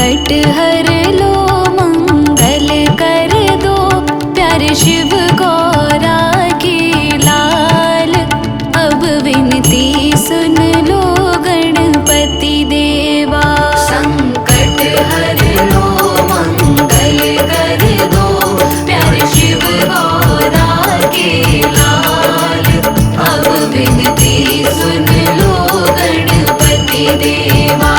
संकट हर लो मंगल कर दो, प्यारे शिव गौरा के लाल। अब विनती सुन लो गणपति देवा। संकट हर लो मंगल कर दो, प्यारे शिव गौरा के लाल। अब विनती सुन लो गणपति देवा।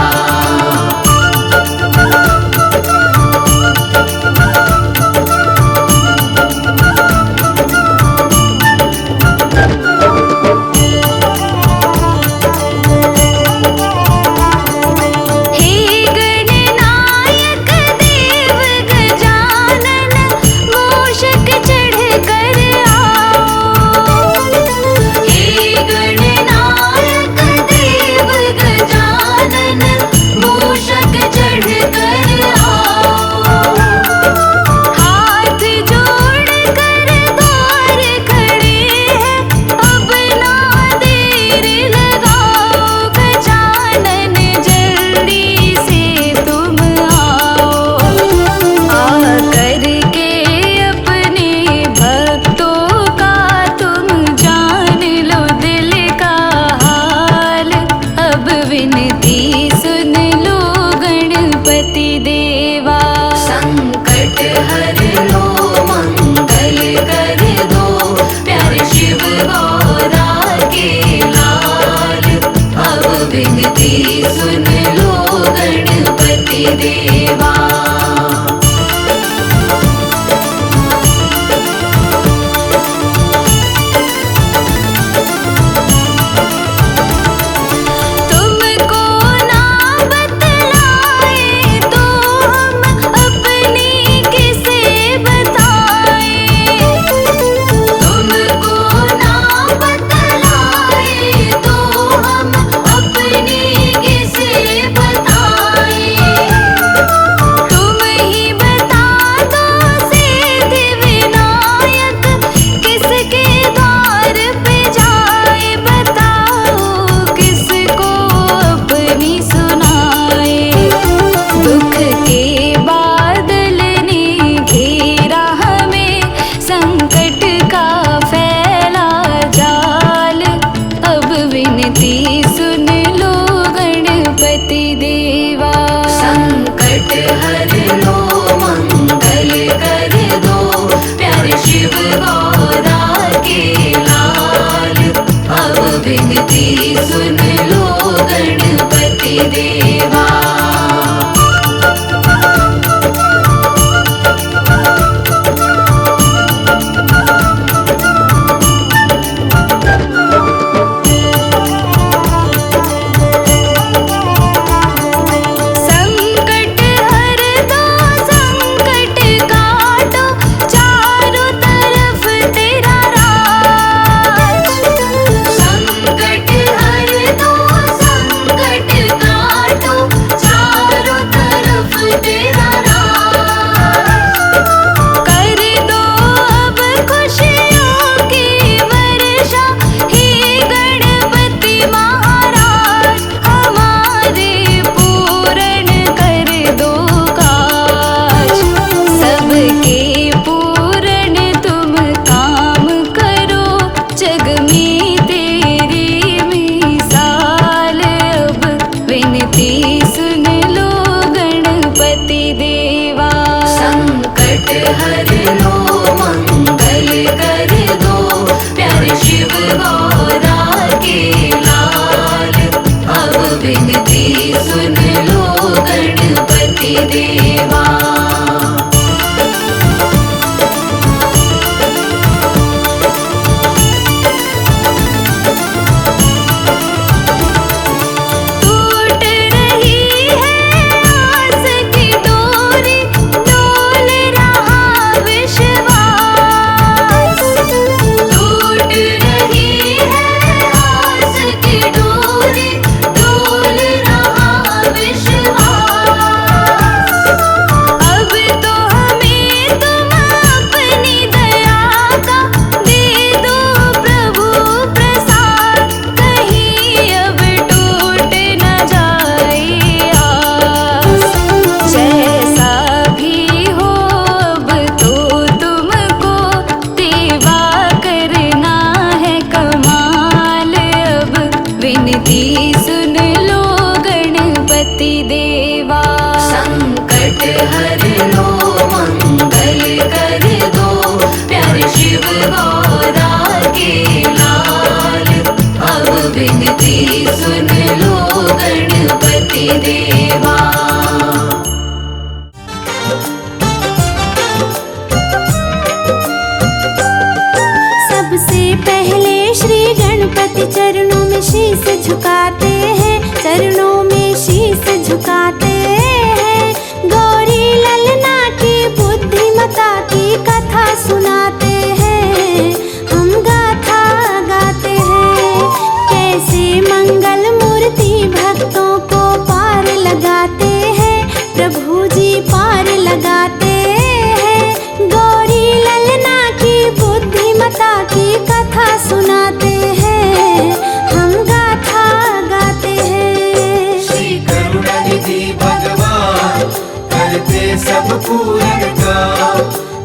गणपति चरणों में शीश झुकाते हैं, चरणों में शीश झुकाते हैं। गौरी ललना की बुद्धिमता की कथा सुनाते हैं, हम गाथा गाते हैं। कैसे मंगल मूर्ति भक्तों को पार लगाते हैं, प्रभु जी पार लगाते हैं। गौरी ललना की बुद्धिमता की कथा सुनाते हैं, हम गाथा गाते हैं। श्री करुणानिधि भगवान करते सब पूर्ण काम,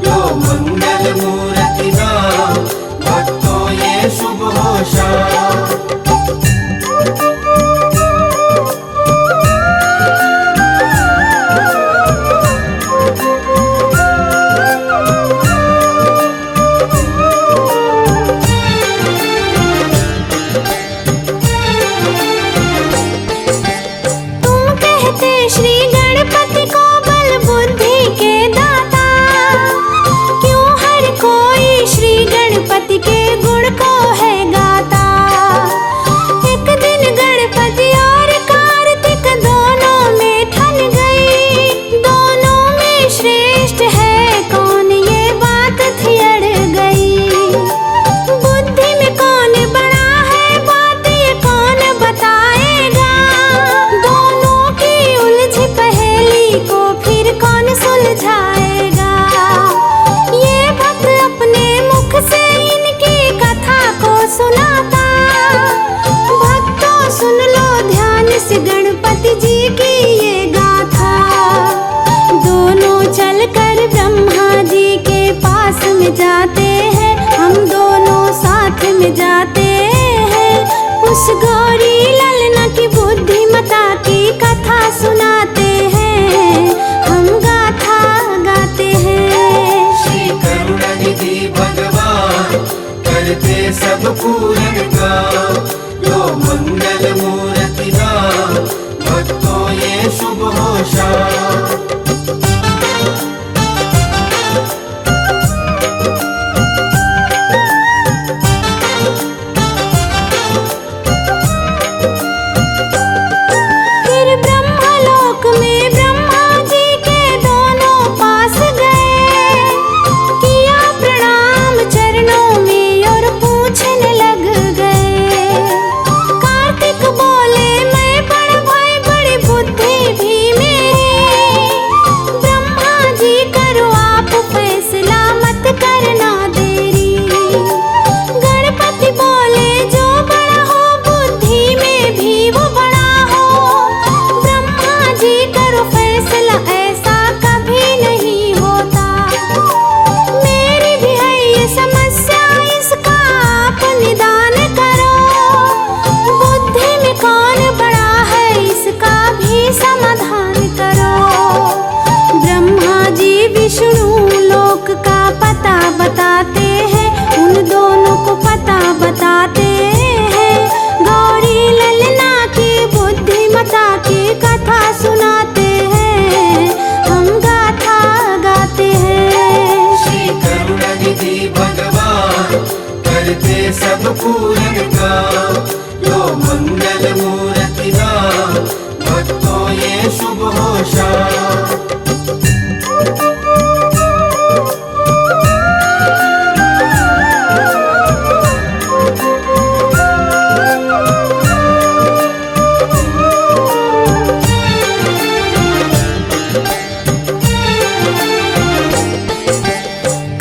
लो मंगल मूर्ति नाम, भक्तों ये शुभ हो शाम। श्री गणपति को बल बुद्धि के दाता, क्यों हर कोई श्री गणपति के गुण को है गाता। एक दिन गणपति और कार्तिक दोनों में ठन गई, दोनों में श्रेष्ठ है कौन ये बात थी अड़ गई। बुद्धि में कौन बड़ा है बात ये कौन बताएगा, दोनों की उलझी पहेली को फिर कौन सुलझाएगा। ये भक्त अपने मुख से इनकी कथा को सुनाता, भक्तों सुन लो ध्यान से गणपति जी की ये गाथा। दोनों चलकर ब्रह्मा जी के पास में जाते हैं, हम दोनों साथ में जाते हैं। उस गौरी ललना की बुद्धिमता की कथा सुनाते हैं, हम गाथा गाते हैं। श्री करुणानिधि भगवान करते सब पूर्ण काम, लो मंगल मूर्ति नाम, भक्तों ये शुभ हो शाम। फिर ब्रह्मलोक में ब्रह्मा जी के दोनों पास गए, किया प्रणाम चरणों में और पूछने लग गए। कार्तिक बोले मैं बड़ भाई बड़ी बुद्धि भी मेरी, ब्रह्मा जी करो आप फैसला मत करना देरी। गणपति बोले जो बड़ा हो बुद्धि में भी वो बड़ा हो, ब्रह्मा जी करो फैसला ऐसा कभी नहीं होता। मेरी भी है ये समस्या इसका आप निदान करो, बुद्धि में कौन बड़ा है इसका भी समाधान करो। ब्रह्मा जी विष्णु लोक का पता बताते हैं, उन दोनों को पता बताते हैं। गौरी ललना की बुद्धिमता की कथा सुनाते हैं, हम गाथा गाते हैं। श्री करुणानिधि भगवान करते सब पूर्ण काम, लो मंगल मूर्ति नाम, भक्तों ये शुभ हो शाम।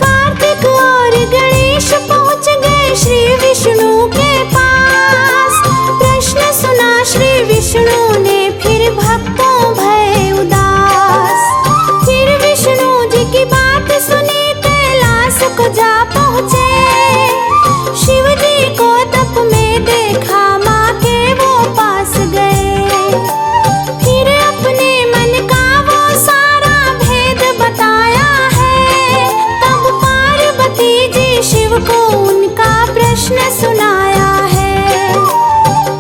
कार्तिक और गणेश पहुंच गए श्री विष्णु के पास, प्रश्न सुना श्री विष्णु ने फिर भक्तों भय उदास। फिर विष्णु जी की बात सुनी कैलाश को जा पहुँचे, शिव जी को तप में देखा माँ के वो पास गए। फिर अपने मन का वो सारा भेद बताया है, तब पार्वती जी शिव को उनका प्रश्न सुनाया है।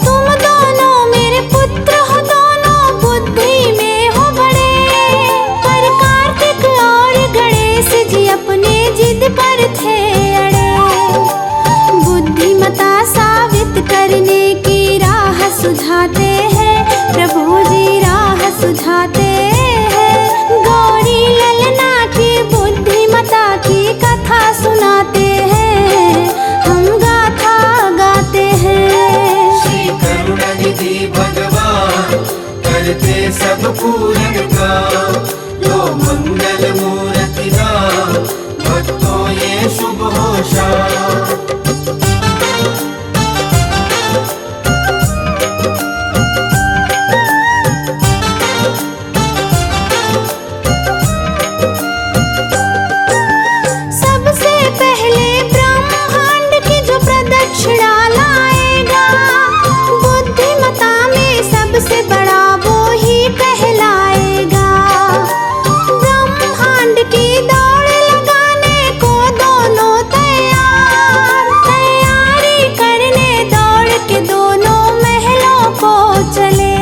तुम दोनों मेरे पुत्र हो, दोनों बुद्धि में हो बड़े, पर कार्तिक और गणेश जी अपने जिद पर थे अड़े। बुद्धिमता साबित कर शुभ हो शाम। सबसे पहले ब्रह्मांड की जो प्रदक्षिणा लाएगा, बुद्धिमता में सबसे बड़ा वो ही कहलाएगा। ब्रह्मांड की दौड़ लगाने को दोनों तैयार, तैयारी करने दौड़ के दोनों महलों को चले।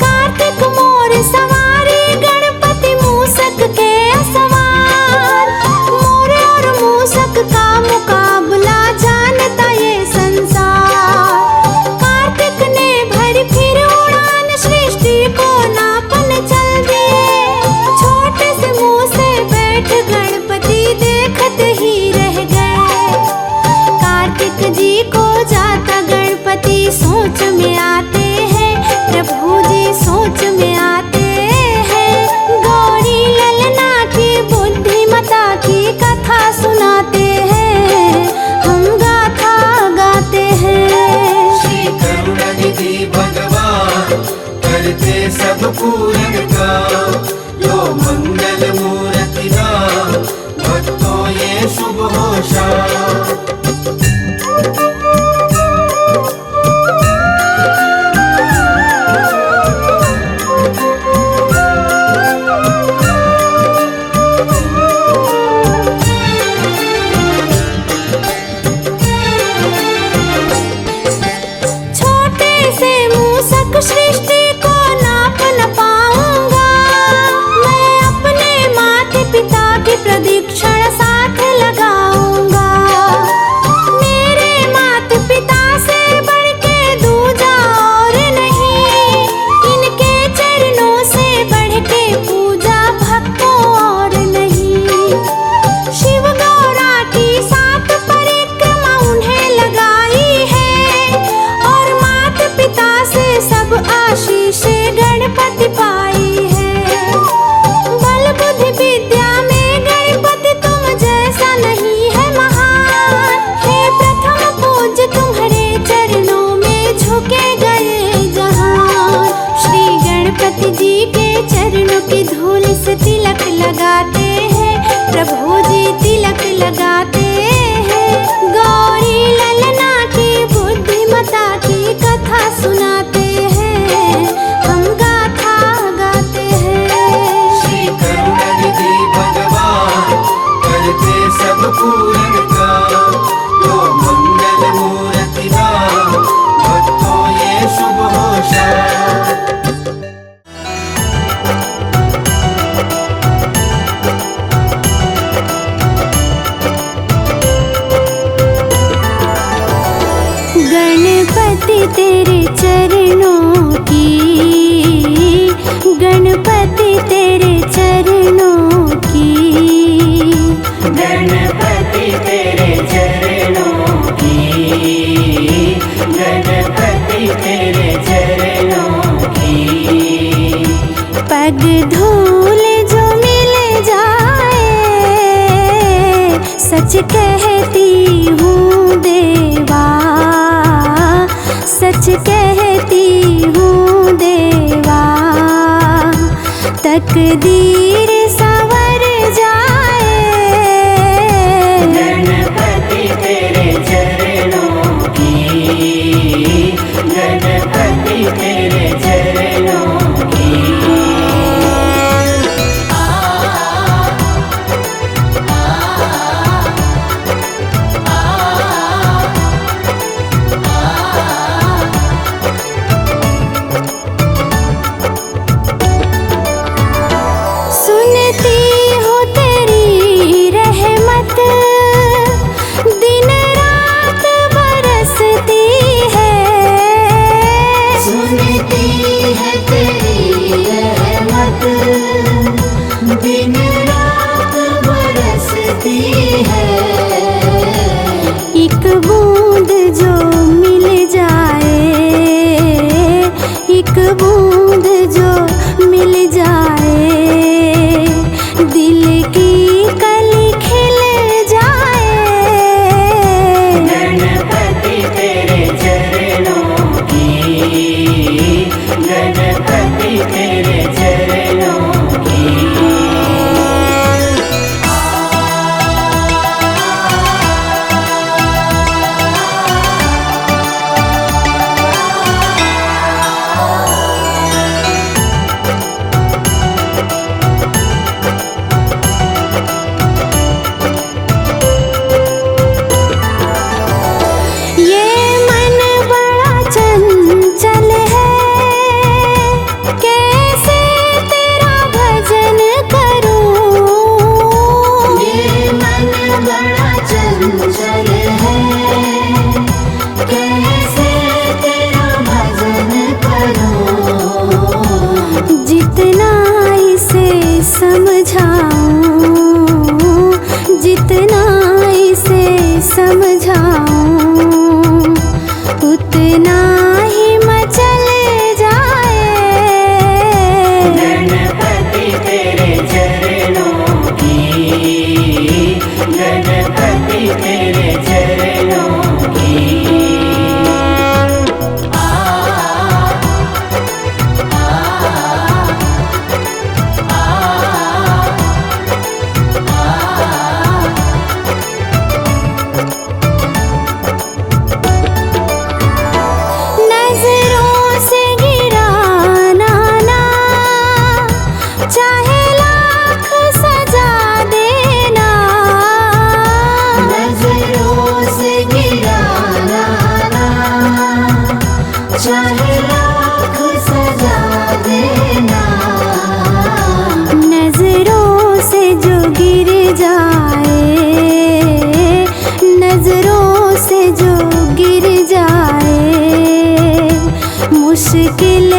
कार्तिक मोर सवारी गणपति मूसक के असवार, मोर और मूसक का मुकाबला जानता ये संसार। कार्तिक ने भरी फिर उड़ान, सृष्टि को नापन चल दिए। छोटे से मुंह से बैठ गणपति देखते ही रह गए। कार्तिक जी को जाता गणपति सोच में आते हैं, प्रभु जी सोच में आते हैं। गौरी ललना की बुद्धिमता की कथा सुनाते हैं, हम गाथा गाते हैं। श्री करुणानिधि भगवान करते सब पूर्ण काम। लो मंगल मूर्ति नाम, भक्तों ये शुभ हो शाम। छोटे से मूसक सृष्टि को नाप न पाऊंगा। मैं अपने माता पिता की प्रदक्षिण साथ लगाऊंगा। मेरे माता पिता से बढ़ के दूजा और नहीं, इनके चरणों से बढ़ के पूजा भक्तों और नहीं। शिव गौरा की 7 परिक्रमा उन्हें लगाई है, और माता पिता से सब आशीष गणपति पाई है। बल बुद्धि विद्या में गणपति तुम जैसा नहीं है महान। हे प्रथम पूज्य तुम्हारे चरणों में झुके गए जहान। श्री गणपति जी के चरणों की धूल से तिलक लगाते हैं, प्रभु जी तिलक लगाते हैं। गौरी ललना की बुद्धिमता की कथा सुनाते हैं, हम गाथा गाते हैं। श्री करुणानिधि भगवान करते सब पूर्ण काम। लो मंगल मूर्ति नाम, भक्तों ये शुभ हो शाम। गणपति तेरे चरणों की, गणपति तेरे चरणों की। गणपति तेरे चरणों की, गणपति तेरे चरणों की। पग धूल जो मिल जाए, सच कहती हूँ देवा, सच कहती हूँ देवा। तकदीर संवर जाए। गणपति तेरे चरणों की, गणपति तेरे चरणों की। सुनती समझाऊं उतना ही मचल जाए। गणपति तेरे चरणों की, गणपति तेरे चरणों की। नजरों से गिराना ना, चाहे लाख सजा देना। नजरों से गिराना ना, चाहे लाख सजा देना। नजरों से जो गिर जाए, नजरों से जो गिर जाए, मुश्किल